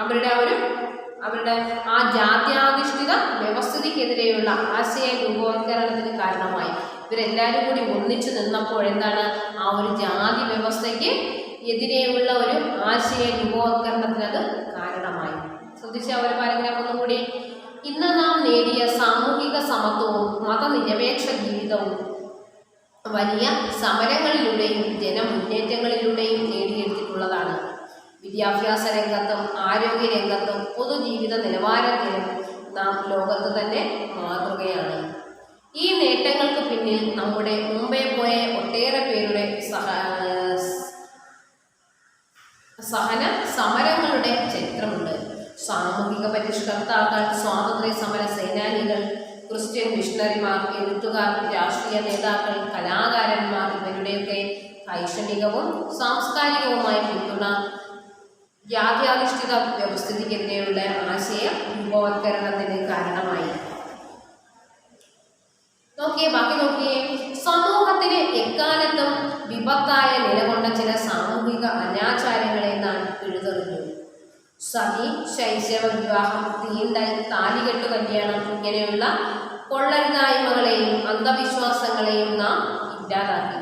അവരുടെ ആ ജാത്യാധിഷ്ഠിത വ്യവസ്ഥിതിക്കെതിരെയുള്ള ആശയ രൂപവത്കരണത്തിന് കാരണമായി. ഇവരെല്ലാവരും കൂടി ഒന്നിച്ചു നിന്നപ്പോൾ എന്താണ്? ആ ഒരു ജാതി വ്യവസ്ഥയ്ക്ക് എതിരെയുള്ള ഒരു ആശയ രൂപവത്കരണത്തിന് അത് കാരണമായി. ശ്രദ്ധിച്ച ഒരു പാരഗ്രാഫ് ഒന്നും കൂടി. ഇന്ന് നാം നേടിയ സാമൂഹിക സമത്വവും മതനിരപേക്ഷ ജീവിതവും വലിയ സമരങ്ങളിലൂടെയും ജനമുന്നേറ്റങ്ങളിലൂടെയും നേടിയെടുത്തിട്ടുള്ളതാണ്. വിദ്യാഭ്യാസ രംഗത്തും ആരോഗ്യ രംഗത്തും പൊതുജീവിത നിലവാരത്തിലും നാം ലോകത്ത് തന്നെ മാതൃകയാണ്. ഈ നേട്ടങ്ങൾക്ക് പിന്നിൽ നമ്മുടെ മുമ്പേ പോയ ഒട്ടേറെ പേരുടെ സഹന സമരങ്ങളുടെ ചരിത്രമുണ്ട്. സാമൂഹിക പരിഷ്കർത്താക്കൾ, സ്വാതന്ത്ര്യ സമര സേനാനികൾ, ക്രിസ്ത്യൻ മിഷണറിമാർ, എഴുത്തുകാർ, രാഷ്ട്രീയ നേതാക്കൾ, കലാകാരന്മാർ ഇവരുടെയൊക്കെ ധൈഷണികവും സാംസ്കാരികവുമായ പിന്തുണ ജാത്യാധിഷ്ഠിത വ്യവസ്ഥിതിക്കെതിരെയുള്ള ആശയ രൂപവത്കരണത്തിന് കാരണമായി. ബാക്കി നോക്കിയേ. സമൂഹത്തിന് എക്കാലത്തും വിപത്തായ നിലകൊണ്ട ചില സാമൂഹിക അനാചാരങ്ങളെ നാം പിഴുതെറിഞ്ഞു. സതി, ശൈശവ വിവാഹം, തീണ്ടൽ, താലികെട്ട് കല്യാണം ഇങ്ങനെയുള്ള കൊള്ളരുതായ്മകളെയും അന്ധവിശ്വാസങ്ങളെയും നാം ഇല്ലാതാക്കി.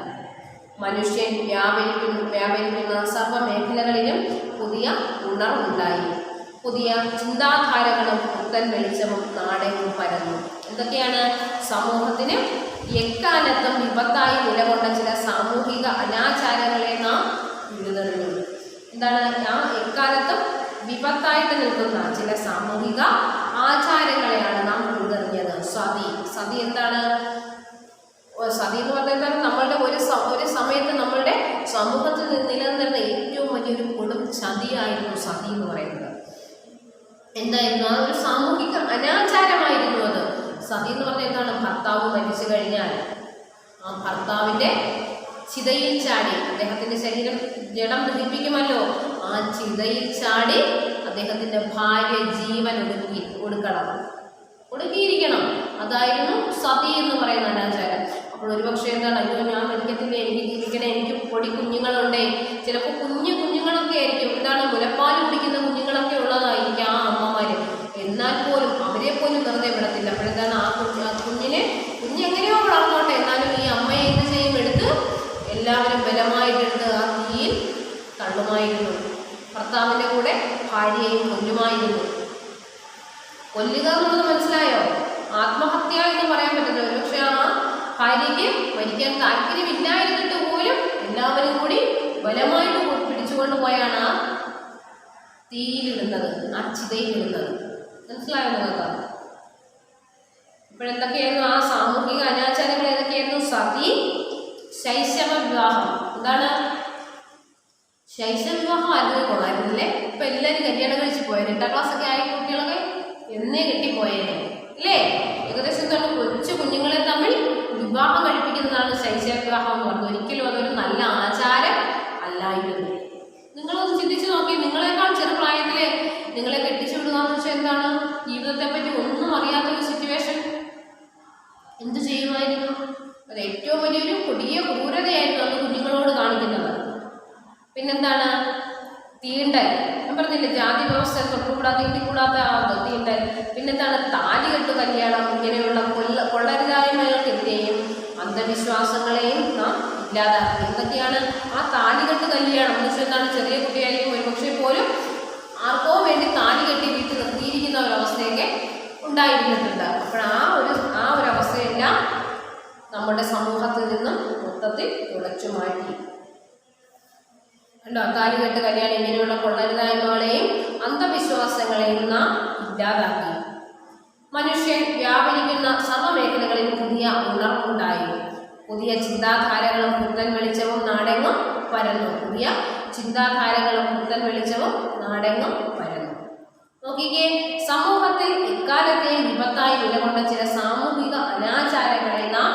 മനുഷ്യൻ വ്യാപരിക്കുന്ന സർവ്വമേഖലകളിലും പുതിയ ഉണർവുണ്ടായി. പുതിയ ചിന്താധാരകളും പുത്തൻ വെളിച്ചവും നാടെങ്ങും പരന്നു. എന്തൊക്കെയാണ്? സമൂഹത്തിന് എക്കാലത്തും വിപത്തായി നിലകൊണ്ട ചില സാമൂഹിക അനാചാരങ്ങളെ നാം പിഴുതെറിഞ്ഞു. എന്താണ്? എക്കാലത്തും വിപത്തായിട്ട് നിൽക്കുന്ന ചില സാമൂഹിക ആചാരങ്ങളെയാണ് നാം പിഴുതെറിഞ്ഞത്. സതി എന്താണ്? സതി എന്ന് പറഞ്ഞാൽ നമ്മളുടെ ഒരു സമയത്ത് നമ്മളുടെ സമൂഹത്തിൽ നിലനിന്നിരുന്ന ഏറ്റവും വലിയൊരു കൊടും ചതിയായിരുന്നു സതി എന്ന് പറയുന്നത്. എന്തായിരുന്നു? ആ ഒരു സാമൂഹിക അനാചാരമായിരുന്നു അത്. സതി എന്ന് പറഞ്ഞാൽ എന്താണ്? ഭർത്താവ് മരിച്ചു കഴിഞ്ഞാൽ ആ ഭർത്താവിൻ്റെ ചിതയിൽ ചാടി, അദ്ദേഹത്തിൻ്റെ ശരീരം ജഡം ദഹിപ്പിക്കുമല്ലോ, ആ ചിതയിൽ ചാടി അദ്ദേഹത്തിൻ്റെ ഭാര്യ ജീവൻ കൊടുക്കണം. ഒടുക്കിയിരിക്കണം. അതായിരുന്നു സതി എന്ന് പറയുന്ന അനാചാരം. അപ്പോൾ ഒരുപക്ഷെ എന്താണ്, അയ്യോ ഞാൻ മരിക്കത്തില്ല, എനിക്ക് ജീവിക്കണേ, എനിക്ക് പൊടി കുഞ്ഞുങ്ങളുണ്ടേ, ചിലപ്പോൾ കുഞ്ഞുങ്ങളൊക്കെ ആയിരിക്കും, എന്താണ് മുലപ്പാൽ കുടിക്കുന്ന കുഞ്ഞുങ്ങളൊക്കെ ഉള്ളതായിരിക്കും ആ അമ്മമാര്. എന്നാൽ പോലും അവരെ പോലും വെറുതെ വിടത്തില്ല. അപ്പോഴെന്താണ് ആ കുഞ്ഞെങ്ങനെയോ വളർന്നോട്ടെ, എന്നാലും ഈ അമ്മയെ എന്ത് ചെയ്യും, എടുത്ത് എല്ലാവരും ബലമായിട്ടെടുത്ത് ആ തീയിൽ തള്ളുമായിരുന്നു. ഭർത്താവിൻ്റെ കൂടെ ഭാര്യയെയും കൊല്ലുമായിരുന്നു. കൊല്ലുക എന്നുള്ളത് മനസ്സിലായോ? ആത്മഹത്യ എന്ന് പറയാൻ പറ്റില്ല. ഒരുപക്ഷെ ആ ഭാര്യയ്ക്ക് മരിക്കാൻ താല്പര്യമില്ലായിരുന്നിട്ട് പോലും എല്ലാവരും കൂടി ബലമായിട്ട് പിടിച്ചുകൊണ്ട് പോയാണ് ആ തീയിലിടുന്നത്, ആ ചിതയിലിടുന്നത്. മനസ്സിലായോ നിങ്ങൾക്ക്? ഇപ്പോഴെന്തൊക്കെയായിരുന്നു ആ സാമൂഹിക അനാചാരങ്ങൾ? ഏതൊക്കെയായിരുന്നു? സതി, ശൈശവ വിവാഹം. എന്താണ് ശൈശവ വിവാഹം? ആരും കൊള്ളായിരുന്നില്ലേ? ഇപ്പൊ എല്ലാവരും കല്യാണം കഴിച്ച് പോയത് 8ാം ക്ലാസ്സൊക്കെ ആയ കുട്ടികളൊക്കെ എന്നേ കെട്ടിപ്പോയേനെ അല്ലേ? ഏകദേശം തന്നെ കൊച്ചു കുഞ്ഞുങ്ങളെ തമ്മിൽ വിവാഹം കഴിപ്പിക്കുന്നതാണ് ശൈശവ വിവാഹം എന്ന് പറഞ്ഞത്. ഒരിക്കലും അതൊരു നല്ല ആചാരം അല്ലായിരുന്നു. നിങ്ങളൊന്ന് ചിന്തിച്ചു നോക്കി, നിങ്ങളെക്കാൾ ചെറുപ്രായത്തിലെ നിങ്ങളെ കെട്ടിച്ചു വിടുക എന്ന് വെച്ചാൽ എന്താണ്? ജീവിതത്തെ പറ്റി ഒന്നും അറിയാത്തൊരു സിറ്റുവേഷൻ. എന്ത് ചെയ്യുമായിരുന്നു? അത് ഏറ്റവും വലിയൊരു കൊടിയ ക്രൂരതയായിരുന്നു അന്ന് കുഞ്ഞുങ്ങളോട് കാണിക്കുന്നത്. പിന്നെന്താണ്? തീണ്ടൽ. ഞാൻ പറഞ്ഞില്ലേ, ജാതി വ്യവസ്ഥ തൊട്ടുകൂടാതെ തീണ്ടിക്കൂടാത്ത തീണ്ടൽ. പിന്നെന്താണ്? താലികെട്ട് കല്യാണം. ഇങ്ങനെയുള്ള കൊള്ളരുതായ്മകൾക്കെതിരെയും അന്ധവിശ്വാസങ്ങളെയും നാം ഇല്ലാതാക്കി. എന്തൊക്കെയാണ് ആ താലികെട്ട് കല്യാണം എന്ന് വെച്ചാൽ? എന്താണ്? ചെറിയ കുട്ടിയായിരിക്കും ഒരുപക്ഷെ പോലും ആർക്കോ വേണ്ടി താലി കെട്ടി വീട്ടിൽ നിർത്തിയിരിക്കുന്ന ഒരവസ്ഥയൊക്കെ ഉണ്ടായിരുന്നിട്ടുണ്ട്. അപ്പോൾ ആ ഒരു അവസ്ഥയെല്ലാം നമ്മുടെ സമൂഹത്തിൽ നിന്നും മൊത്തത്തിൽ തുടച്ചു മാറ്റി. അല്ലോ, താലികെട്ട് കല്യാണം ഇങ്ങനെയുള്ള കൊള്ളരുതായ്മകളെയും അന്ധവിശ്വാസങ്ങളെയും നാം ഇല്ലാതാക്കി. മനുഷ്യൻ വ്യാപരിക്കുന്ന സർവ്വമേഖലകളിൽ പുതിയ ഉണർവുണ്ടായി. പുതിയ ചിന്താധാരകളും പുത്തൻ വെളിച്ചവും നാടെങ്ങും പരന്നു. പുതിയ ചിന്താധാരകളും പുത്തൻ വെളിച്ചവും നാടെങ്ങും പരന്നു. നോക്കിക്കേ, സമൂഹത്തിൽ എക്കാലത്തെയും വിപത്തായി നിലകൊണ്ട ചില സാമൂഹിക അനാചാരങ്ങളെ നാം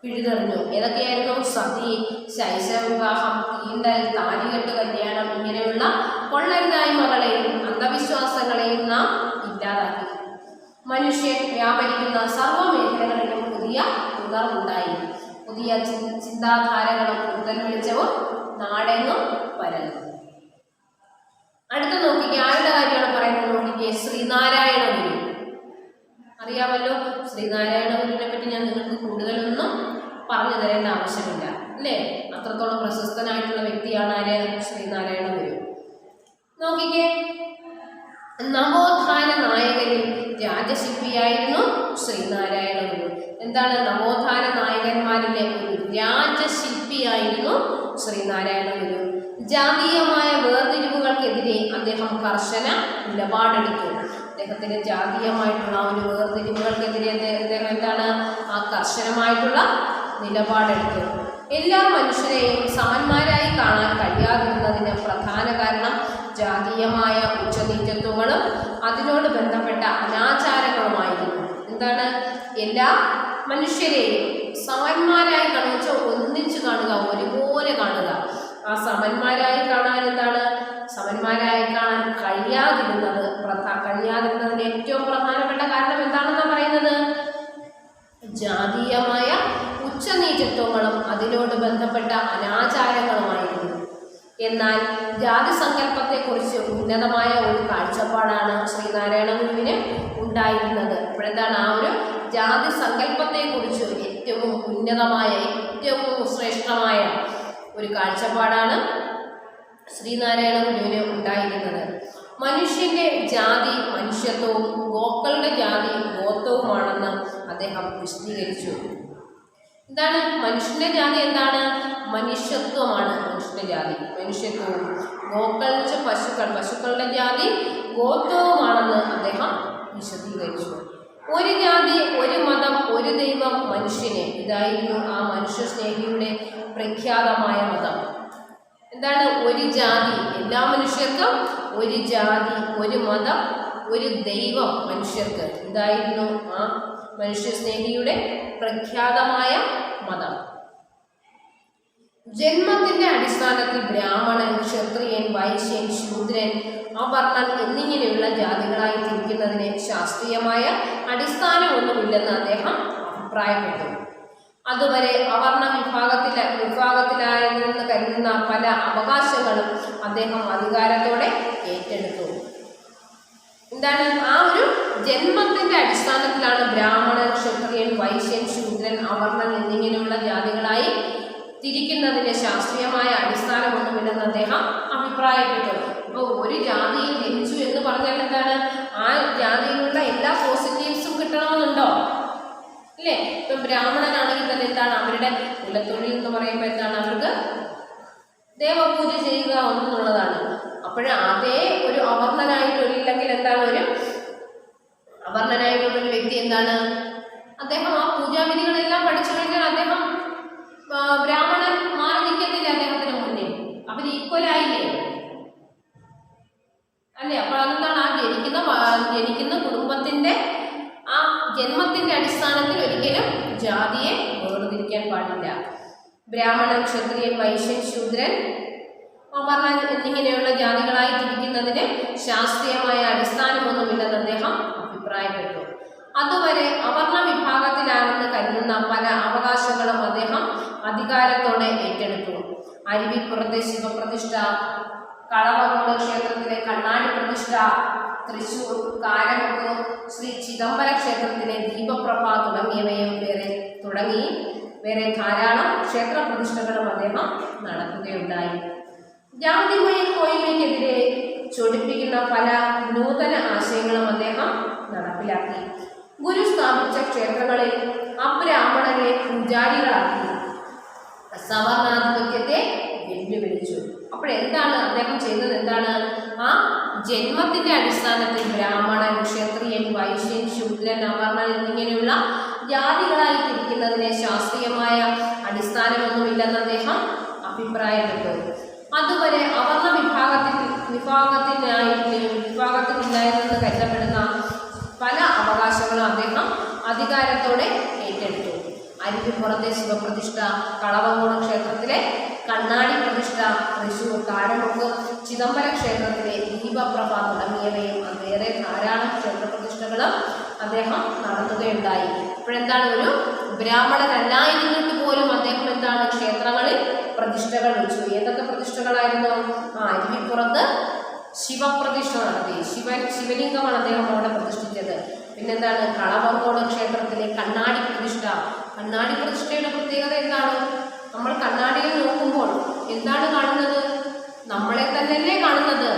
പിഴുതെറിഞ്ഞു. ഏതൊക്കെയായിരുന്നു? സതി, ശൈശവ വിവാഹം, തീണ്ടൽ, താലികെട്ട് കല്യാണം ഇങ്ങനെയുള്ള കൊള്ളരുതായ്മകളെയും അന്ധവിശ്വാസങ്ങളെയും നാം ഇല്ലാതാക്കി. മനുഷ്യൻ വ്യാപരിക്കുന്ന സർവ്വമേഖലകളിലും പുതിയ ഉണർവുണ്ടായി. പുതിയ ചിന്താധാരകളും പുത്തൻ വെളിച്ചവും നാടെങ്ങും പരന്നു. അടുത്ത നോക്കിക്കേ, ആരുടെ കാര്യമാണ് പറയുന്നത്? നോക്കിക്കേ, ശ്രീനാരായണ ഗുരു. അറിയാമല്ലോ, ശ്രീനാരായണ ഗുരുവിനെ പറ്റി ഞാൻ നിങ്ങൾക്ക് കൂടുതലൊന്നും പറഞ്ഞു തരേണ്ട ആവശ്യമില്ല അല്ലേ? അത്രത്തോളം പ്രശസ്തനായിട്ടുള്ള വ്യക്തിയാണ് ആര്? ശ്രീനാരായണ ഗുരു. നോക്കിക്കേ, നവോത്ഥാന നായകരിൽ രാജശില്പിയായിരുന്നു ശ്രീനാരായണ ഗുരു. എന്താണ്? നവോത്ഥാന നായകന്മാരിലെ ഒരു രാജശില്പിയായിരുന്നു ശ്രീനാരായണ ഗുരു. ജാതീയമായ വേർതിരിവുകൾക്കെതിരെ അദ്ദേഹം കർശന നിലപാടെടുത്തു. അദ്ദേഹത്തിന് ജാതീയമായിട്ടുള്ള ഒരു വേർതിരിവുകൾക്കെതിരെ അദ്ദേഹം എന്താണ്? ആ കർശനമായിട്ടുള്ള നിലപാടെടുത്തു. എല്ലാ മനുഷ്യരെയും സമന്മാരായി കാണാൻ കഴിയാതിരുന്നതിന് പ്രധാന കാരണം ജാതീയമായ ഉച്ചനീചത്വങ്ങളും അതിനോട് ബന്ധപ്പെട്ട അനാചാരങ്ങളുമായിരുന്നു. എന്താണ്? എല്ലാ മനുഷ്യരെയും സമന്മാരായി കാണുക, ഒന്നിച്ചു കാണുക, ഒരുപോലെ കാണുക. ആ സമന്മാരായി കാണാൻ എന്താണ്? സമന്മാരായി കാണാൻ കഴിയാതിരുന്നതിന് ഏറ്റവും പ്രധാനപ്പെട്ട കാരണം എന്താണെന്നാണ് പറയുന്നത്? ജാതീയമായ ഉച്ചനീചത്വങ്ങളും അതിനോട് ബന്ധപ്പെട്ട അനാചാരങ്ങളുമായിരുന്നു. എന്നാൽ ജാതി സങ്കല്പത്തെക്കുറിച്ച് ഉന്നതമായ ഒരു കാഴ്ചപ്പാടാണ് ശ്രീനാരായണ ഗുരുവിന് ഉണ്ടായിരുന്നത്. അപ്പോഴെന്താണ്? ആ ഒരു ജാതി സങ്കല്പത്തെക്കുറിച്ച് ഏറ്റവും ഉന്നതമായ, ഏറ്റവും ശ്രേഷ്ഠമായ ഒരു കാഴ്ചപ്പാടാണ് ശ്രീനാരായണ ഗുരുവിന് ഉണ്ടായിരുന്നത്. മനുഷ്യന്റെ ജാതി മനുഷ്യത്വവും ഗോക്കളുടെ ജാതി ഗോത്വവുമാണെന്ന് അദ്ദേഹം വിശദീകരിച്ചു. എന്താണ് മനുഷ്യന്റെ ജാതി? എന്താണ്? മനുഷ്യത്വമാണ് മനുഷ്യന്റെ ജാതി, മനുഷ്യത്വവും. ഗോക്കൾ എന്ന് വെച്ചാൽ പശുക്കൾ, പശുക്കളുടെ ജാതി ഗോത്വവുമാണെന്ന് അദ്ദേഹം വിശദീകരിച്ചു. ഒരു ജാതി, ഒരു മതം, ഒരു ദൈവം, മനുഷ്യന്. ഇതായിരുന്നു ആ മനുഷ്യ സ്നേഹിയുടെ പ്രഖ്യാതമായ മതം. എന്താണ്? ഒരു ജാതി, എല്ലാ മനുഷ്യർക്കും ഒരു ജാതി, ഒരു മതം, ഒരു ദൈവം മനുഷ്യർക്ക്. ഇതായിരുന്നു ആ മനുഷ്യ സ്നേഹിയുടെ പ്രഖ്യാതമായ മതം. ജന്മത്തിന്റെ അടിസ്ഥാനത്തിൽ ബ്രാഹ്മണൻ, ക്ഷത്രിയൻ, വൈശ്യൻ, ശൂദ്രൻ, അവർണൻ എന്നിങ്ങനെയുള്ള ജാതികളായി തിരിക്കുന്നതിന് ശാസ്ത്രീയമായ അടിസ്ഥാനമൊന്നുമില്ലെന്ന് അദ്ദേഹം അഭിപ്രായപ്പെട്ടു. അതുവരെ അവർണ വിഭാഗത്തിലായിരുന്നെന്ന് കരുതുന്ന പല അവകാശങ്ങളും അദ്ദേഹം അധികാരത്തോടെ ഏറ്റെടുത്തു. എന്താണ് ആ ഒരു ജന്മത്തിന്റെ അടിസ്ഥാനത്തിലാണ് ബ്രാഹ്മണൻ, ക്ഷത്രിയൻ, വൈശ്യൻ, ശൂദ്രൻ, അവർണൻ എന്നിങ്ങനെയുള്ള ജാതികളായി തിരിക്കുന്നതിന് ശാസ്ത്രീയമായ അടിസ്ഥാനമൊന്നുമില്ലെന്ന് അദ്ദേഹം അഭിപ്രായപ്പെട്ടു. അപ്പോൾ ഒരു ജാതിയിൽ ജനിച്ചു എന്ന് പറഞ്ഞാൽ എന്താണ്, ആ ജാതിയിലുള്ള എല്ലാ പോസിറ്റീവ്സും കിട്ടണമെന്നുണ്ടോ? അല്ലേ? ഇപ്പം ബ്രാഹ്മണനാണെങ്കിൽ തന്നെ എന്താണ് അവരുടെ കുലത്തൊഴിൽ എന്ന് പറയുമ്പോൾ എന്താണ് അവർക്ക് ദേവപൂജ ചെയ്യുക എന്നുള്ളതാണ്. അപ്പോൾ അതേ ഒരു അവർണനായിട്ടില്ലെങ്കിൽ എന്താണ് ഒരു അവർണനായിട്ടുള്ളൊരു വ്യക്തി എന്താണ് അദ്ദേഹം ആ പൂജാവിധികളെല്ലാം പഠിച്ചു കഴിഞ്ഞാൽ അദ്ദേഹം ബ്രാഹ്മണൻ മാറി നിൽക്കത്തില്ല അദ്ദേഹത്തിന് മുന്നിൽ. അവർ ഈക്വലായില്ലേ അല്ലേ? അപ്പോൾ അതെന്താണ് ആ ജനിക്കുന്ന കുടുംബത്തിന്റെ ആ ജന്മത്തിന്റെ അടിസ്ഥാനത്തിൽ ഒരിക്കലും ജാതിയെ വേർതിരിക്കാൻ പാടില്ല. ബ്രാഹ്മണൻ, ക്ഷത്രിയൻ, വൈശ്യൻ, ശൂദ്രൻ, അവർണൻ എന്നിങ്ങനെയുള്ള ജാതികളായി തിരിക്കുന്നതിന് ശാസ്ത്രീയമായ അടിസ്ഥാനമൊന്നുമില്ലെന്ന് അദ്ദേഹം അഭിപ്രായപ്പെട്ടു. അതുവരെ അവർണ വിഭാഗത്തിലാണെന്ന് കരുതുന്ന പല അവകാശങ്ങളും അദ്ദേഹം അധികാരത്തോടെ ഏറ്റെടുത്തു. അരുവിപ്പുറത്തെ ശിവപ്രതിഷ്ഠ, കളവങ്കോട് ക്ഷേത്രത്തിലെ കണ്ണാടി പ്രതിഷ്ഠ, തൃശൂർ കാരമുക്ക് ശ്രീ ചിദംബര ക്ഷേത്രത്തിലെ ദീപപ്രഭ തുടങ്ങിയവയും വേറെ ധാരാളം ക്ഷേത്ര പ്രതിഷ്ഠകളും അദ്ദേഹം നടത്തുകയുണ്ടായി. ജാതിമയക്കോയ്മയ്ക്കെതിരെ ചൊടിപ്പിക്കുന്ന പല നൂതന ആശയങ്ങളും അദ്ദേഹം നടപ്പിലാക്കി. ഗുരു സ്ഥാപിച്ച ക്ഷേത്രങ്ങളിൽ അബ്രാഹ്മണരെ പൂജാരികളാക്കി സവർണാധിപത്യത്തെ വെല്ലുവിളിച്ചു. അപ്പോഴെന്താണ് അദ്ദേഹം ചെയ്തത്? എന്താണ് ആ ജന്മത്തിന്റെ അടിസ്ഥാനത്തിൽ ബ്രാഹ്മണൻ, ക്ഷത്രിയൻ, വൈശ്യൻ, ശൂദ്രൻ, അവർണൻ എന്നിങ്ങനെയുള്ള ജാതികളായി തിരിക്കുന്നതിന് ശാസ്ത്രീയമായ അടിസ്ഥാനമൊന്നുമില്ലെന്ന് അദ്ദേഹം അഭിപ്രായപ്പെട്ടു. അതുവരെ അവർണ വിഭാഗത്തിനില്ലായിരുന്നെന്ന് കരുതപ്പെടുന്ന പല അവകാശങ്ങളും അദ്ദേഹം അധികാരത്തോടെ ഏറ്റെടുത്തു. അരുവിപ്പുറത്തെ ശിവപ്രതിഷ്ഠ, കളവങ്കോട് ക്ഷേത്രത്തിലെ കണ്ണാടി പ്രതിഷ്ഠ, തൃശൂർ കാരമുക്ക് ചിദംബര ക്ഷേത്രത്തിലെ ദീപപ്രഭ തുടങ്ങിയവയും വേറെ ധാരാളം ക്ഷേത്ര പ്രതിഷ്ഠകളും അദ്ദേഹം നടത്തുകയുണ്ടായി. ഇപ്പോഴെന്താണ് ഒരു ബ്രാഹ്മണനല്ലായിരുന്നിട്ട് പോലും അദ്ദേഹം എന്താണ് ക്ഷേത്രങ്ങളിൽ പ്രതിഷ്ഠകൾ വെച്ചു. ഏതൊക്കെ പ്രതിഷ്ഠകളായിരുന്നു? അരുവിപ്പുറത്ത് ശിവപ്രതിഷ്ഠ നടത്തി. ശിവലിംഗമാണ് അദ്ദേഹം അവിടെ പ്രതിഷ്ഠിച്ചത്. പിന്നെന്താണ് കളവങ്കോട് ക്ഷേത്രത്തിലെ കണ്ണാടി പ്രതിഷ്ഠ. കണ്ണാടി പ്രതിഷ്ഠയുടെ പ്രത്യേകത എന്താണ്? നമ്മൾ കണ്ണാടിയിൽ നോക്കുമ്പോൾ എന്താണ് കാണുന്നത്? നമ്മളെ തന്നെയല്ലേ കാണുന്നത്.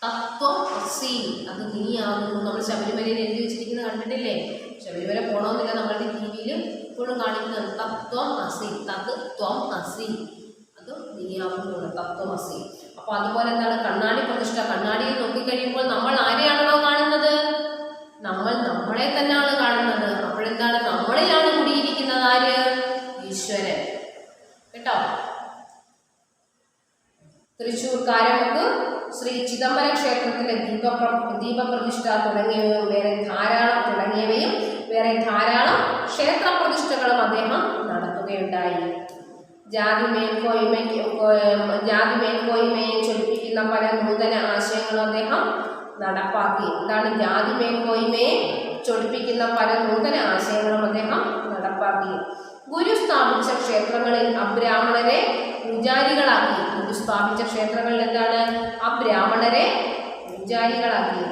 തത്വം അസി, അത് നീയാകുന്നു. നമ്മൾ ശബരിമലയിൽ എഴുതി വെച്ചിരിക്കുന്നത് കണ്ടിട്ടില്ലേ? ശബരിമല പോകണമെന്നില്ല, നമ്മളുടെ ടി.വിയിൽ ഇപ്പോഴും കാണിക്കുന്നത് തത്വം അസി, തത്വം അസി, അത് നീയാകുന്നു, തത്വം അസി. അപ്പോൾ അതുപോലെ എന്താണ് കണ്ണാടി പ്രതിഷ്ഠ. കണ്ണാടിയിൽ നോക്കിക്കഴിയുമ്പോൾ നമ്മൾ ആരെയാണല്ലോ കാണുന്നത്? നമ്മൾ നമ്മളെ തന്നെയാണ് കാണുന്നത്. അപ്പോഴെന്താണ് നമ്മളിലാണ് കുടിയിരിക്കുന്നത് ആര്? ഈശ്വരൻ. കേട്ടോ? തൃശൂർ കാരമുക്ക് ശ്രീ ചിദംബര ക്ഷേത്രത്തിലെ ദീപപ്രതിഷ്ഠ തുടങ്ങിയവയും വേറെ ധാരാളം ക്ഷേത്ര പ്രതിഷ്ഠകളും അദ്ദേഹം നടത്തുകയുണ്ടായി. ജാതി മേൽക്കോയ്മയെ ചൊലിപ്പിക്കുന്ന പല നൂതന ആശയങ്ങളും അദ്ദേഹം നടപ്പാക്കി. എന്താണ് ജാതി മേൽക്കോയ്മയെ ചൊലിപ്പിക്കുന്ന പല നൂതന ആശയങ്ങളും അദ്ദേഹം നടപ്പാക്കി. ഗുരു സ്ഥാപിച്ച ക്ഷേത്രങ്ങളിൽ അബ്രാഹ്മണരെ പൂജാരികളാക്കി. ഗുരു സ്ഥാപിച്ച ക്ഷേത്രങ്ങളിൽ എന്താണ് അബ്രാഹ്മണരെ പൂജാരികളാക്കി.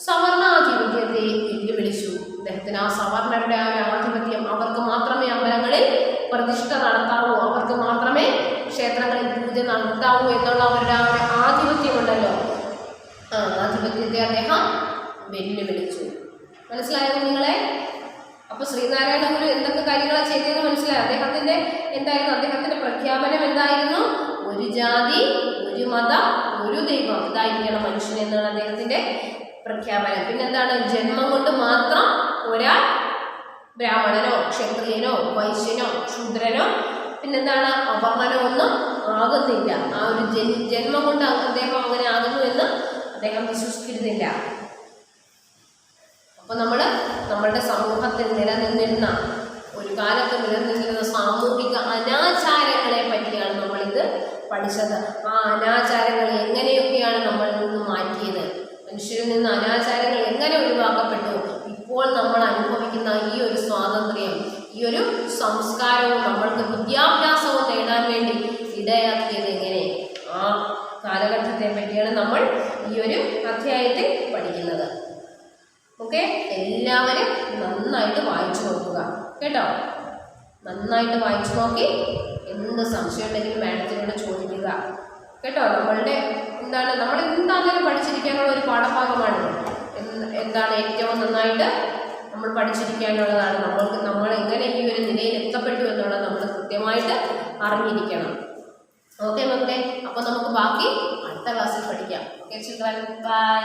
സവർണാധിപത്യത്തെ വെല്ലുവിളിച്ചു. അദ്ദേഹത്തിന് ആ സവർണരുടെ ആ ആധിപത്യം, അവർക്ക് മാത്രമേ അമ്പലങ്ങളിൽ പ്രതിഷ്ഠ നടത്താവൂ, അവർക്ക് മാത്രമേ ക്ഷേത്രങ്ങളിൽ പൂജ നടത്താവൂ എന്നുള്ള അവരുടെ ആ ഒരു ആധിപത്യമുണ്ടല്ലോ, ആ ആധിപത്യത്തെ അദ്ദേഹം വെല്ലുവിളിച്ചു. മനസ്സിലായോ നിങ്ങളെ? അപ്പോൾ ശ്രീനാരായണ ഗുരു എന്തൊക്കെ കാര്യങ്ങളാണ് ചെയ്തതെന്ന് മനസ്സിലായി. അദ്ദേഹത്തിന്റെ പ്രഖ്യാപനം എന്തായിരുന്നു? ഒരു ജാതി, ഒരു മതം, ഒരു ദൈവം, ഇതായിരിക്കണം മനുഷ്യൻ എന്നാണ് അദ്ദേഹത്തിന്റെ പ്രഖ്യാപനം. പിന്നെന്താണ്? ജന്മം കൊണ്ട് മാത്രം ഒരാൾ ബ്രാഹ്മണനോ ക്ഷത്രിയനോ വൈശ്യനോ ശൂദ്രനോ പിന്നെന്താണ് അവർണനോ ഒന്നും ആകുന്നില്ല. ആ ഒരു ജന്മം കൊണ്ട് അദ്ദേഹം അങ്ങനെ ആകുന്നു എന്ന് അദ്ദേഹം വിശ്വസിച്ചിരുന്നില്ല. അപ്പോൾ നമ്മളുടെ സമൂഹത്തിൽ ഒരു കാലത്ത് നിലനിന്നിരുന്ന സാമൂഹിക അനാചാര പഠിച്ചത്. ആ അനാചാരങ്ങൾ എങ്ങനെയൊക്കെയാണ് നമ്മളിൽ നിന്ന് മാറ്റിയത്, മനുഷ്യരിൽ നിന്ന് അനാചാരങ്ങൾ എങ്ങനെ ഒഴിവാക്കപ്പെട്ടു, ഇപ്പോൾ നമ്മൾ അനുഭവിക്കുന്ന ഈ ഒരു സ്വാതന്ത്ര്യം, ഈ ഒരു സംസ്കാരവും നമ്മൾക്ക് വിദ്യാഭ്യാസവും നേടാൻ വേണ്ടി ഇടയാക്കിയത് എങ്ങനെ, ആ കാലഘട്ടത്തെ പറ്റിയാണ് നമ്മൾ ഈ ഒരു അധ്യായത്തിൽ പഠിക്കുന്നത്. ഓക്കെ, എല്ലാവരും നന്നായിട്ട് വായിച്ചു നോക്കുക കേട്ടോ. നന്നായിട്ട് വായിച്ചു നോക്കി എന്ത് സംശയം ഉണ്ടെങ്കിലും മാഡത്തിനോട് ചോദിക്കുക കേട്ടോ. നമ്മൾ എന്താണെങ്കിലും പഠിച്ചിരിക്കാനുള്ള ഒരു പാഠഭാഗമാണ്. എന്താണ് ഏറ്റവും നന്നായിട്ട് നമ്മൾ പഠിച്ചിരിക്കാനുള്ളതാണ്. നമ്മൾ എങ്ങനെ ഈ ഒരു നിലയിൽ എത്തപ്പെട്ടു എന്നുള്ളത് നമ്മൾ കൃത്യമായിട്ട് അറിഞ്ഞിരിക്കണം. ഓക്കെ മക്കളെ, അപ്പോൾ നമുക്ക് ബാക്കി അടുത്ത ക്ലാസ്സിൽ പഠിക്കാം. Okay children, by.